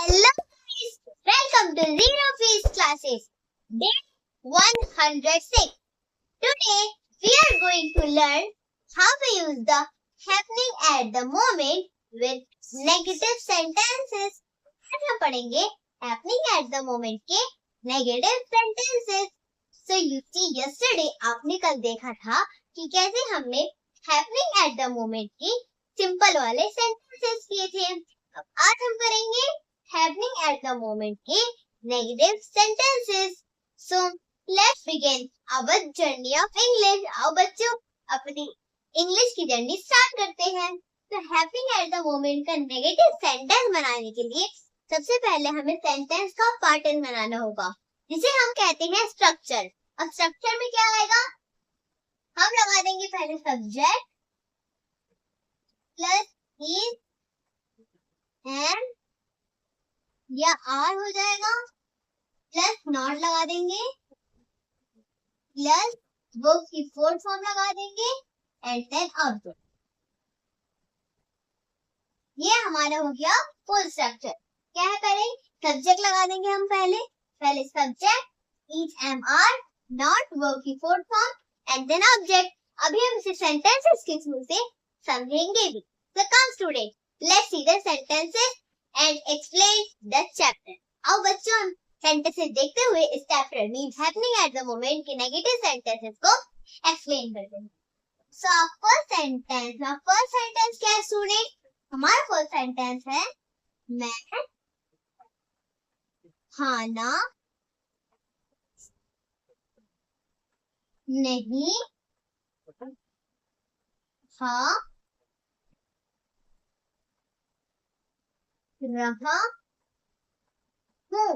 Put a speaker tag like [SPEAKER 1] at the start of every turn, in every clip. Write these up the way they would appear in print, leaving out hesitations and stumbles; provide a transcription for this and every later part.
[SPEAKER 1] Hello, guys. Welcome to Zero Fees Classes, Day 106. Today, we are going to learn how to use the happening at the moment with negative sentences. आज हम पढ़ेंगे happening at the moment के negative sentences. So you see, yesterday आपने कल देखा था कि कैसे हमने happening at the moment की simple वाले sentences किए थे. अब आज हम करेंगे happening at the moment के negative sentences. So let's begin our journey of English. आओ बच्चों अपनी इंग्लिश की जर्नी स्टार्ट करते हैं. तो happening at the moment का negative sentence बनाने के लिए सबसे पहले हमें सेंटेंस का पैटर्न बनाना होगा, जिसे हम कहते हैं स्ट्रक्चर. अब स्ट्रक्चर में क्या आएगा, हम लगा देंगे पहले सब्जेक्ट प्लस इज एंड या आर हो जाएगा, प्लस नॉट लगा देंगे, प्लस वर्ब की फोर्थ फॉर्म लगा देंगे एंड देन ऑब्जेक्ट. ये हमारा हो गया फुल स्ट्रक्चर. क्या है, पहले सब्जेक्ट लगा देंगे हम पहले subject is am are not verb की fourth form and then object. अभी हम इसे सेंटेंसेस के थ्रू से समझेंगे भी. So come student, let's see the sentences and explain the chapter. आओ बच्चों हम सेंटेंसेस देखते हुए इस chapter means happening at the moment के नेगेटिव सेंटेंसेस को एक्सप्लेन करते हैं. सो फर्स्ट सेंटेंस क्या है स्टूडेंट, हमारा फर्स्ट सेंटेंस है मैं खाना नहीं खा रहा हूँ.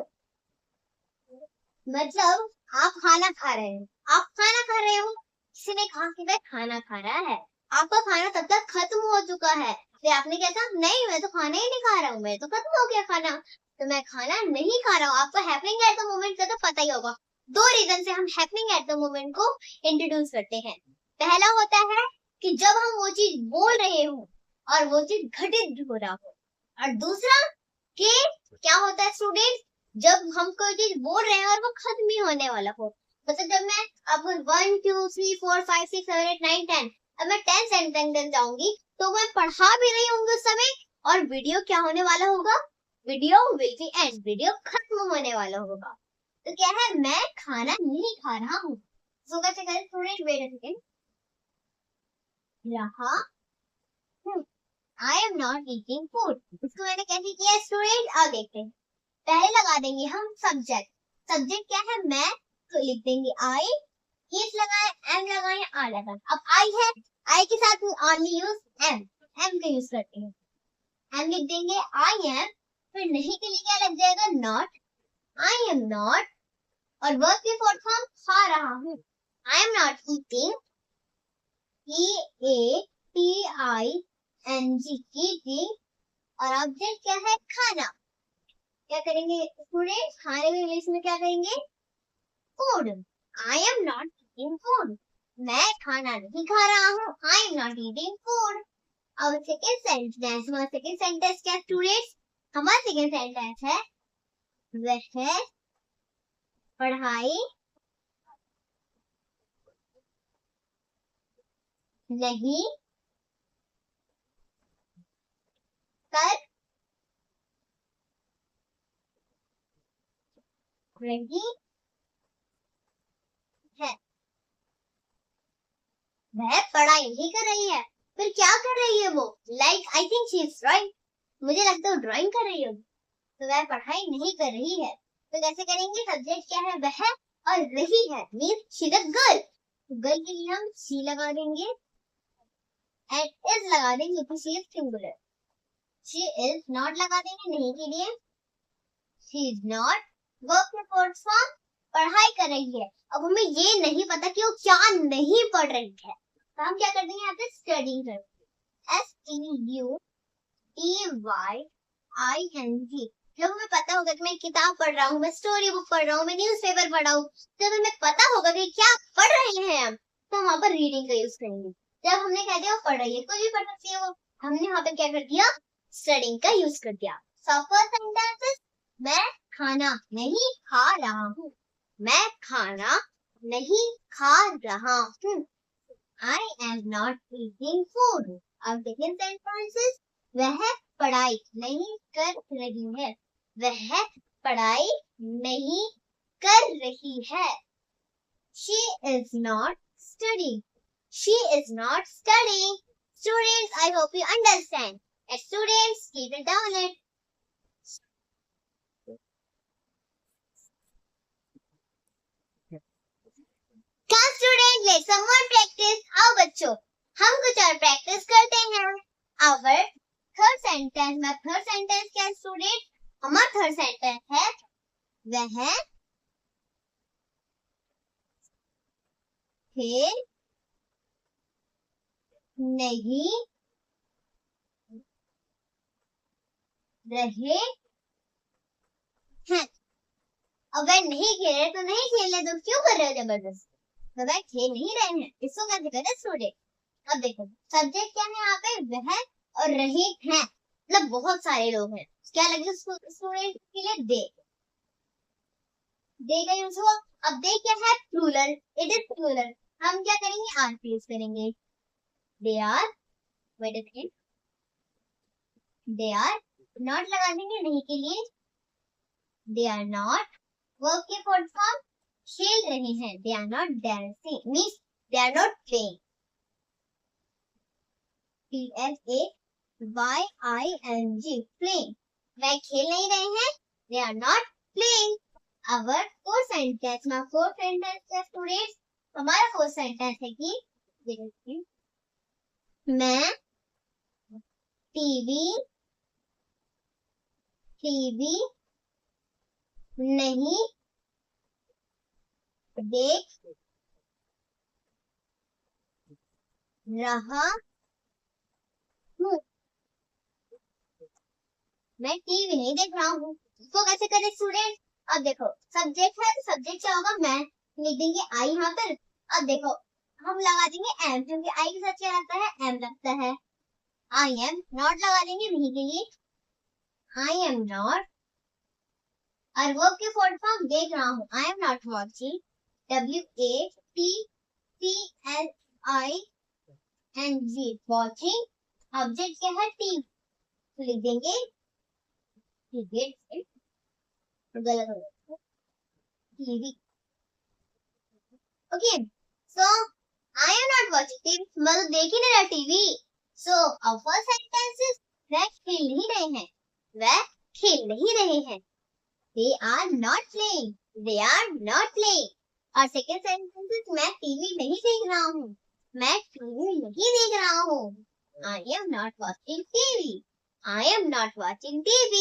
[SPEAKER 1] मतलब आप खाना खा रहे हो, किसी ने कहा कि वह खाना खा रहा है, आपका खाना तब तक खत्म हो चुका है. फिर आपने क्या कहा, नहीं मैं तो खाना ही नहीं खा रहा हूँ, मैं तो खत्म हो गया खाना, तो मैं खाना नहीं खा रहा हूँ. आपको हैपनिंग एट द मोमेंट का तो पता ही होगा. दो रीजन से हम हैपनिंग एट द मोमेंट को इंट्रोड्यूस करते हैं. पहला होता है कि जब हम वो चीज बोल रहे हो और वो चीज घटित हो रहा हो, और दूसरा कि क्या होता है स्टूडेंट, जब हम कोई चीज बोल रहे हैं और वो खत्म ही होने वाला हो. मतलब जब मैं आपको 1 2 3 4 5 6 7 8 9 10 अब मैं 10 सेंटेंस जाऊंगी तो मैं पढ़ा भी नहीं होंगी उस समय, और वीडियो क्या होने वाला होगा, video will be and, video खत्म होने वाला होगा. तो क्या है, मैं खाना नहीं खा रहा हूँ. सो कैसे करें स्टूडेंट, वेट अ सेकंड, रहा हूँ, I am not eating food. इसको मैंने कैसे किया स्टूडेंट, अब देखते हैं. पहले लगा देंगे हम सब्जेक्ट क्या है, मैं, तो लिख देंगे आई, इस लगाए, एम लगाए, आर लगाए. अब आई है, आई के साथ ओनली यूज एम का यूज करते हैं. एम लिख देंगे आई एम, फिर नहीं के लिए क्या लग जाएगा, नॉट, आई एम नॉट, और वर्ब की फोर्थ फॉर्म खा रहा हूँ, I am not eating, EATING eating, और ऑब्जेक्ट क्या है, खाना. क्या करेंगे स्टूडेंट, खाने में इंग्लिश में क्या करेंगे, food. I am not eating food, मैं खाना नहीं खा रहा हूँ, I am not eating food. अब सेकंड सेंटेंस क्या स्टूडेंट्स, हमारा सेकंड सेंटेंस है वह पढ़ाई नहीं कर रही है. वह पढ़ाई नहीं कर रही है, फिर क्या कर रही है वो, like I think she is drawing, मुझे लगता है वो ड्राइंग कर रही होगी. तो वह पढ़ाई नहीं कर रही है, तो कैसे करेंगे, सब्जेक्ट क्या है वह और रही है means she is a girl. Girl के लिए हम शी लगा देंगे एंड इज लगा देंगे तो she is singular. She is not लगा देंगे नहीं के लिए, शी इज नॉट, वर्ब के फोर्थ फॉर्म पढ़ाई कर रही है. अब हमें ये नहीं पता कि वो क्या नहीं पढ़ रही है, तो हम क्या कर देंगे यहाँ पे स्टडी कर देंगे, STUDYING. जब हमें पता होगा कि मैं किताब पढ़ रहा हूँ, मैं स्टोरी बुक पढ़ रहा हूँ, मैं न्यूज़पेपर पढ़ रहा हूँ, जब हमें पता होगा कि क्या पढ़ रहे हैं हम, तो हम वहाँ पर रीडिंग का यूज करेंगे. जब हमने कह दिया पढ़ रही है, कोई भी पढ़ सकती है वो, हमने यहाँ पे क्या कर दिया, स्टडिंग का यूज कर दिया. So first sentence is खाना नहीं खा रहा हूँ। मैं खाना नहीं खा रहा हूँ। I am not eating food. अब देखिए सेंटेंसेस। वह पढ़ाई नहीं कर रही है। वह पढ़ाई नहीं कर रही है। She is not studying. She is not studying. Students, I hope you understand. And students, keep it down it. Come students, let's some more practice. आओ बच्चों, हम कुछ और practice करते हैं. Our third sentence, my third sentence क्या है student? हमारा third sentence है वह खेल नहीं रहे हैं. अब वह नहीं खेल रहे तो नहीं खेलने दो. क्यों कर रहे हो जबरदस्ती? तो वह खेल नहीं रहे हैं. इसको कैसे करें स्टूडेंट? अब देखो सब्जेक्ट क्या है यहाँ पे? वह और रहे हैं. मतलब बहुत सारे लोग हैं. क्या लगे स्टूडेंट के लिए? दे का यूज हुआ. अब दे क्या है? प्लूरल. It is plural. हम क्या करेंगे? आर यूज करेंगे. They are. Wait a second. They are not लगा देंगे नहीं के लिए. They are not. वर्ब के फॉर्म खेल रहे हैं. They are not dancing. Means they are not playing. PLAYING playing. वह खेल नहीं रहे हैं. They are not playing. Our fourth sentence. My fourth sentence है students. हमारा fourth sentence है कि मैं टीवी नहीं देख रहा हूँ. मैं टीवी नहीं देख रहा हूँ. इसको कैसे करें स्टूडेंट? अब देखो सब्जेक्ट है तो सब्जेक्ट क्या होगा? मैं. लिख देंगे आई यहाँ पर. अब देखो हम लगा देंगे एम क्योंकि आई के साथ क्या लगता है? एम लगता है. आई एम नॉट लगा देंगे नहीं के लिए. I am not. और वर्ब के फॉर्म देख रहा हूँ. I am not watching. WATCHING watching. Object क्या है? टीवी. तो लिख देंगे गलत हो TV. Okay so I am not watching TV. मतलब देख ही नहीं रहा TV. So our first sentence is वह खेल नहीं रहे हैं. वह खेल नहीं रहे हैं. They are not playing. They are not playing. और सेकंड सेंटेंस इज मैं टीवी नहीं देख रहा हूँ. मैं टीवी नहीं देख रहा हूँ. I am not watching TV. I am not watching TV.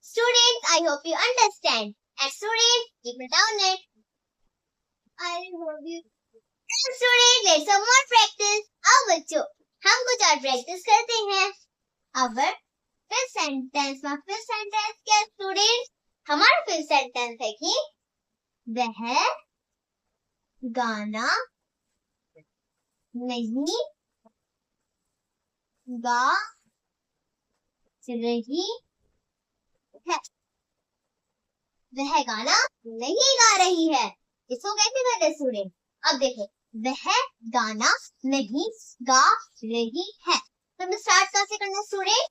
[SPEAKER 1] Students, I hope you understand. And students, keep it down it. I hope you. Students, let's some more practice. अब बच्चों, हम कुछ और practice करते हैं. अब fifth sentence में fifth sentence क्या students? हमारा fifth sentence है कि वह गाना नहीं गा रही है. वह गाना नहीं गा रही है. इसको कैसे करते स्टूडेंट? अब देखो वह गाना नहीं गा रही है. तो हम स्टार्ट कैसे करना स्टूडेंट?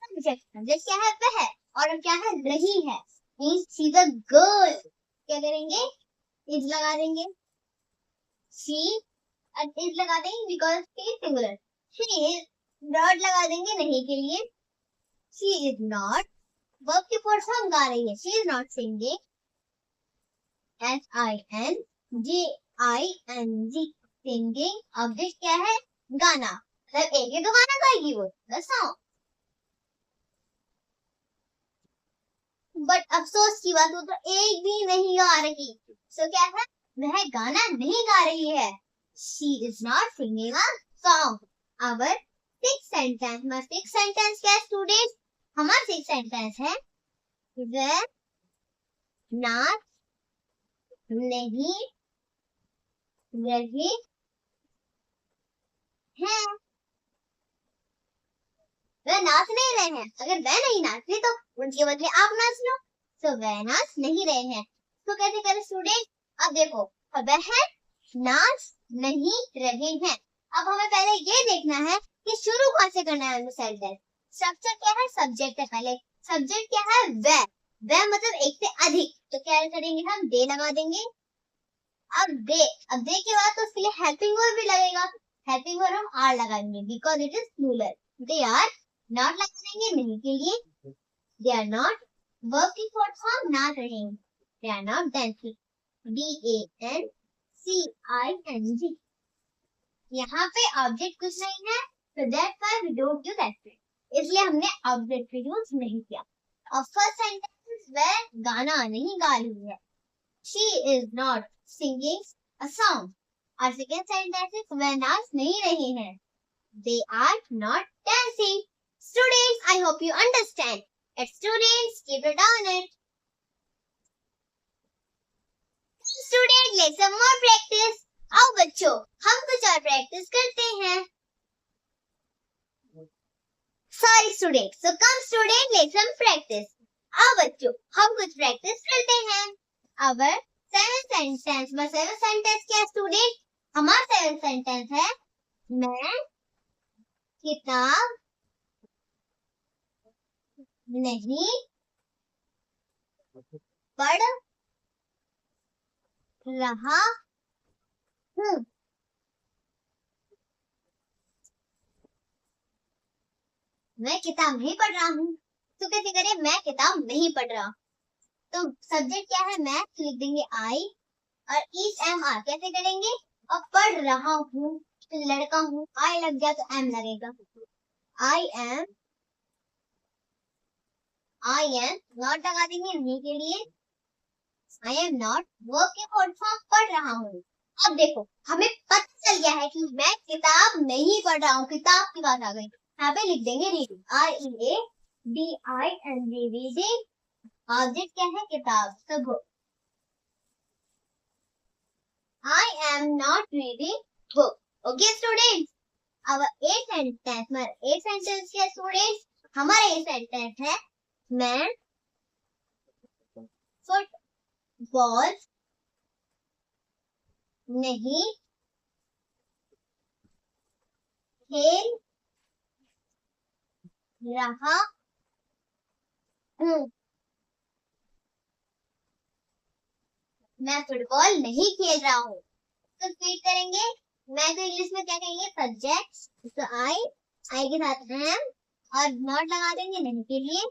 [SPEAKER 1] सब्जेक्ट क्या है? वह. और क्या है? रही है. Means she is a girl. क्या करेंगे? इज लगा देंगे. शी इज लगा देंगे because she is singular. She is dot लगा देंगे नहीं के लिए. She is not. वर्ब की फॉर्म गा रही है. She is not singing. SINGING singing. Object क्या है? गाना. मतलब एक ही तो गाना गाएगी वो. The song. बट अफसोस की बात हो तो एक भी नहीं गा रही. So क्या है? वह गाना नहीं गा रही है. She is not singing a song. Our sixth sentence. My sixth sentence क्या है students? हमारा सिक्स सेंटेंस है वह नाच नहीं रहे हैं. वह नाच नहीं रहे हैं. अगर वह नहीं नाच रही तो उनके बदले आप नाच लो. तो वह नाच नहीं रहे हैं। तो कैसे करें स्टूडेंट? अब देखो, वह नाच नहीं रहे हैं। अब हमें पहले ये देखना है कि शुरू कहाँ से करना है सेंटेंस। स्ट्रक्चर क्या है? सब्जेक्ट है पहले। सब्जेक्ट क्या है? वह मतलब एक से अधिक। तो क्या करेंगे हम? दे लगा देंगे। अब दे के बाद तो उसके लिए हेल्पिंग वर्ब भी लगेगा। हेल्पिंग वर्ब हम आर लगाएंगे because it is plural. They are not लगा देंगे नहीं के लिए। दे आर नॉट वर्ब की शॉर्ट फॉर्म नॉट रहेंगे। दे आर नॉट dancing. DANCING। यहाँ पे ऑब्जेक्ट कुछ नहीं है, so that's why we don't use adjective. इसलिए हमने ऑब्जेक्ट का यूज नहीं किया। और फर्स्ट सेंटेंस वह गाना नहीं गा रही है। She is not singing a song. और सेकंड सेंटेंस वह नाच नहीं रहे हैं। They are not dancing. Students, I hope you understand. And students, keep it on it. Students, let's some more practice. आओ बच्चों, हम कुछ और प्रैक्टिस करते हैं। Sorry students, so come students, let's some practice. आओ बच्चों, हम कुछ प्रैक्टिस करते हैं। Our seventh sentence क्या स्टूडेंट? हमारा सेवेंथ सेंटेंस है मैं किताब नहीं पढ़ रहा हूँ। मैं किताब नहीं पढ़ रहा हूँ। तो कैसे करें? मैं किताब नहीं पढ़ रहा। तो सब्जेक्ट क्या है? मैं लिख देंगे आई और इज एम आर। कैसे करेंगे? और पढ़ रहा हूँ तो लड़का हूँ, आई लग गया तो एम लगेगा। आई एम नॉट लगा देंगे नहीं के लिए। आई एम नॉट वर्ब के फॉर्म पढ़ रहा हूँ। अब देखो, हमें पता चल गया है कि मैं किताब नहीं पढ़ रहा हूँ। किताब की बात आ गई। यहाँ पे लिख देंगे रीडिंग। READING reading. ऑब्जेक्ट क्या है? किताब। तो book. I am not reading book. Okay students. अब ए सेंटेंस क्या स्टूडेंट्स? हमारा ए सेंटेंस है मैं फुटबॉल नहीं खेल रहा हूँ। मैं फुटबॉल नहीं खेल रहा हूँ। तो स्पीड करेंगे। मैं तो इंग्लिश में क्या कहेंगे? सब्जेक्ट। तो आई के साथ एम और नॉट लगा देंगे नहीं के लिए।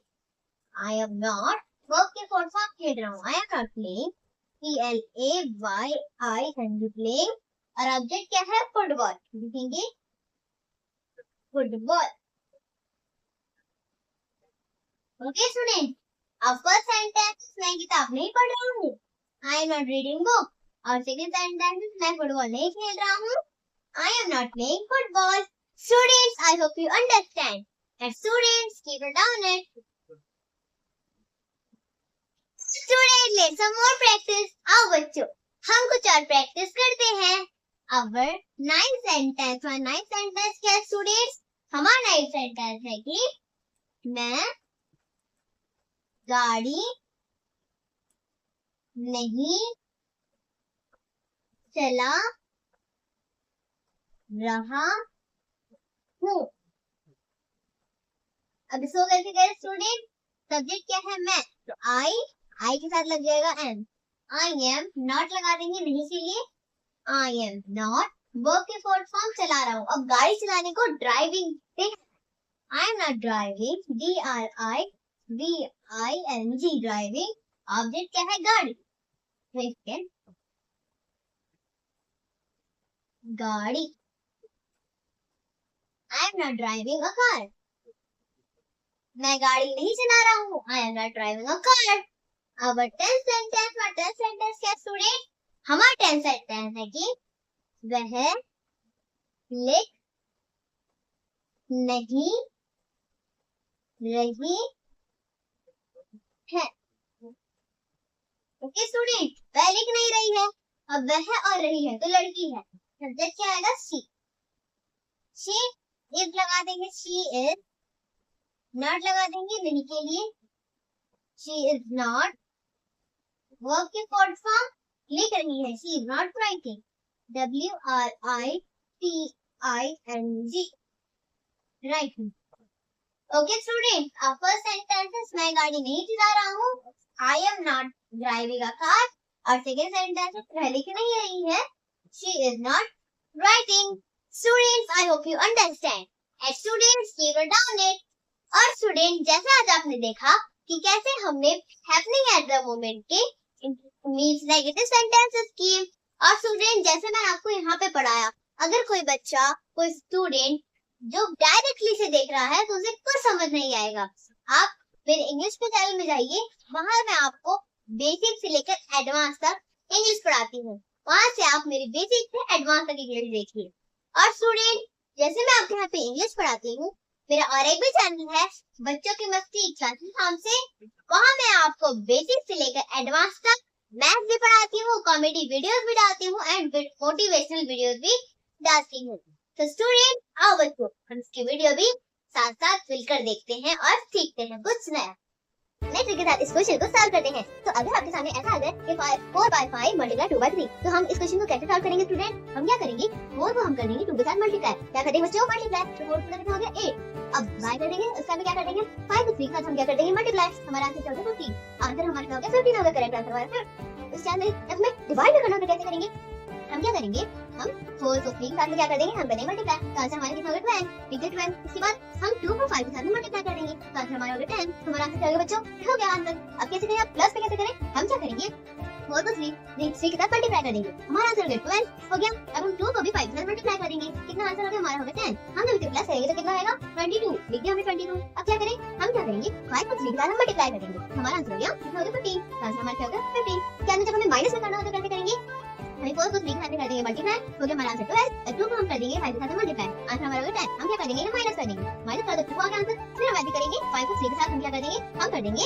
[SPEAKER 1] आई एम नॉट वर्ब के फोर्थ फॉर्म खेल रहा हूँ। I am not playing. PLAYI playing. और ऑब्जेक्ट क्या है? फुटबॉल। लिखेंगे फुटबॉल। Okay student. अब फर्स्ट सेंटेंस मैं किताब नहीं पढ़ रहा हूँ। I am not reading book. और सेकंड सेंटेंस मैं फुटबॉल नहीं खेल रहा हूँ। I am not playing football. Students, I hope you understand. And students, keep it on it. Students, let's some more practice. आओ बच्चों, हम कुछ और प्रैक्टिस करते हैं। Our ninth sentence क्या है students? हमारा ninth sentence है कि मैं गाड़ी नहीं चला रहा हूँ। अब इसको कैसे करें स्टूडेंट? सब्जेक्ट क्या है? मैं। तो आई के साथ लग जाएगा एम। आई एम नॉट लगा देंगे नहीं के लिए। आई एम नॉट वर्ब के फोर्थ फॉर्म चला रहा हूँ। अब गाड़ी चलाने को driving. I am not driving. DRIVING driving. Object क्या है? गाड़ी। गाड़ी। आई am not driving a car. मैं गाड़ी नहीं चला रहा हूँ। I am not driving a car. अब टेंथ सेंटेंस क्या स्टूडेंट? हमारा टेंथ सेंटेंस है कि वह लिख नहीं रही है। ओके स्टूडेंट, वह लिख नहीं रही है। अब वह और रही है तो लड़की है। सब्जेक्ट क्या आएगा? शी इज लगा देंगे। शी इज नॉट लगा देंगे नहीं के लिए। शी इज नॉट वर्ब की फोर्थ फॉर्म लिख रही है, she is not writing, WRITING, writing. Okay student, first sentence मैं गाड़ी नहीं चला रहा हूँ, I am not driving a car. और सेकेंड सेंटेंस वह लिख नहीं रही है, she is not writing. Students, I hope you understand. And students, keep down it. और स्टूडेंट, जैसे आज आपने देखा कि कैसे हमने हैपनिंग एट द मोमेंट के मीन्स नेगेटिव सेंटेंसेस किए। और स्टूडेंट, जैसे मैंने आपको यहाँ पे पढ़ाया, अगर कोई बच्चा, कोई स्टूडेंट जो डायरेक्टली से देख रहा है तो उसे कुछ समझ नहीं आएगा। आप मेरे इंग्लिश के चैनल में जाइए, वहां मैं आपको बेसिक से लेकर एडवांस तक इंग्लिश पढ़ाती हूँ। वहां से आप मेरी बेसिक से एडवांस तक इंग्लिश देखिए। और स्टूडेंट, जैसे मैं आपके यहाँ पे इंग्लिश पढ़ाती हूँ, मेरा और एक भी चैनल है बच्चों की मस्ती क्लासेस नाम से, वहां मैं आपको बेसिक से लेकर एडवांस तक मैथ्स भी पढ़ाती हूँ, कॉमेडी वीडियोस भी डालती हूँ एंड मोटिवेशनल वीडियोस भी डालती हूँ। तो स्टूडेंट, आओ बच्चों, हम इसकी वीडियो भी साथ साथ मिलकर देखते हैं और सीखते हैं कुछ नया। नेक्स्ट के साथ इस क्वेश्चन को सॉल्व करते हैं। तो अगर आपके सामने ऐसा आ जाए कि 4 by 5 मल्टीप्लाई 2 by 3, तो हम इस क्वेश्चन को कैसे सॉल्व करेंगे स्टूडेंट? हम क्या करेंगे, 4 को हम कर देंगे 2 के साथ मल्टीप्लाई। क्या कर देंगे बच्चों? मल्टीप्लाई। तो 4 कितना हो गया 8। अब बाय कर देंगे, उसका क्या कर देंगे 5 को 3 के साथ हम क्या कर देंगे मल्टीप्लाई। हमारा आंसर क्या हो गया 15। आंसर हमारा क्या हो गया 15 हो गया, करेक्ट आंसर हमारा। फिर इस चांस में डिवाइड करना तो कैसे करेंगे? हम क्या करेंगे, हम 4 को 3 के साथ में क्या कर देंगे, हम करेंगे मल्टीप्लाई। तो आंसर हमारा कितना हो गया 12, ठीक है 12। इसके बाद हम 2 को 5 के साथ में मल्टीप्लाई कर देंगे, तो आंसर हमारा हो गया 10। हमारा आंसर क्या हो गया बच्चों, हो गया आंसर। अब कैसे करें, प्लस पे कैसे करें? हम क्या करेंगे, 4 को 3 के साथ मल्टीप्लाई कर देंगे, हमारा आंसर हो गया 12 हो गया। अब हम 2 को भी 5 के साथ मल्टीप्लाई कर देंगे, कितना आंसर हो गया हमारा, हो गया 10। हम जब इसे प्लस करेंगे तो कितना आएगा 22, लिख दिया हमने 22। अब क्या करें, हम क्या करेंगे 5 को 3 के साथ हम मल्टीप्लाई कर देंगे, हमारा आंसर हो गया कितना हो गया 15। आंसर हमारा क्या हो गया 15। क्या जब हमें माइनस में करना हो तो कैसे करेंगे, हम 4 को 3 के साथ कर देंगे मल्टीप्लाई, हो गया हमारा आंसर 12। 2 को हम कर देंगे 5 के साथ मल्टीप्लाई, आंसर हमारा हो गया 10। हम क्या कर देंगे, माइनस कर देंगे, माइनस कर दो 2 आ गया आंसर। फिर हम ऐसे करेंगे 5 को 3 के साथ हम क्या कर देंगे, हम कर देंगे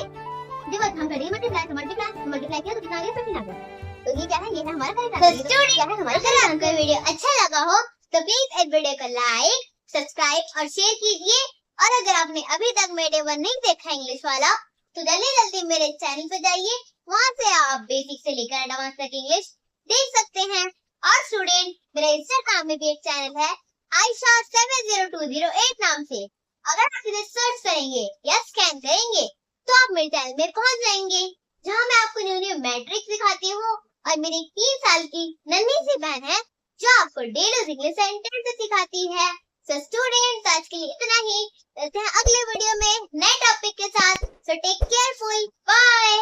[SPEAKER 1] डिवाइड, हम कर देंगे मल्टीप्लाई। तो मल्टीप्लाई किया तो कितना आ गया 15 आ गया। तो ये क्या है, ये है हमारा करेक्ट आंसर। तो क्या है हमारा करेक्ट आंसर। आपको वीडियो अच्छा लगा हो तो प्लीज इस वीडियो को लाइक, सब्सक्राइब और शेयर कीजिए। और अगर आपने अभी तक मेरे वन नहीं देखा इंग्लिश वाला, तो जल्दी जल्दी मेरे चैनल पे जाइए, वहाँ से आप बेसिक से लेकर एडवांस तक इंग्लिश देख सकते हैं। और स्टूडेंट, मेरे इंस्टाग्राम में भी एक चैनल है Aisha70208 नाम से। अगर आप इसे सर्च करेंगे या स्कैन करेंगे तो आप मेरे चैनल में पहुंच जाएंगे, जहां मैं आपको न्यू न्यू मैट्रिक्स सिखाती हूँ। और मेरी 3 साल की नन्ही सी बहन है जो आपको डेली इंग्लिश सेंटेंस सिखाती है। सो स्टूडेंट्स, आज के लिए इतना ही। मिलते हैं अगले वीडियो में नए टॉपिक के साथ। So take careful, bye.